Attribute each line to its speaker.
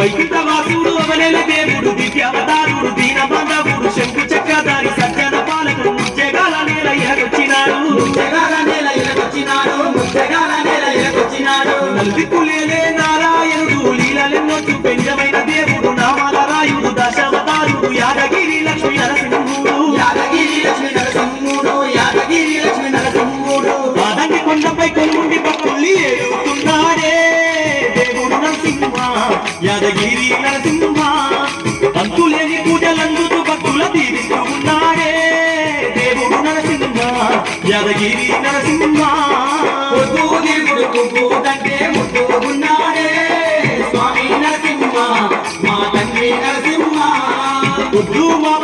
Speaker 1: వైకుంఠవాసుడు అవలేల దేవుడు దివ్యావతారుడు దీన బాంధవుడు శంకు చక్రధారి సజ్జన పాలకుడు ముచ్చగాల నేల ఇలకొచ్చినాడు నల్దిక్కులేలే నారాయణుడు లీలలెన్నో చూపెంజమైన దేవుడు నామాల రాయుడు దశావతారుడు యాదగిరి లక్ష్మీ నరసింహుడు ఆదంగి కొండపై కొలుండి భక్తుల్ని ఏడుతున్నాడే దేవుడు నరసింహ యాదగిరి నరసింహ అంతులేని పూజలందుతూ భక్తుల దీవిస్తూ ఉన్నాడే దేవుడు నరసింహ యాదగిరి నరసింహ
Speaker 2: ముద్దు ఉన్నాడే స్వామి నరసింహ మా తండ్రి నరసింహ
Speaker 1: మా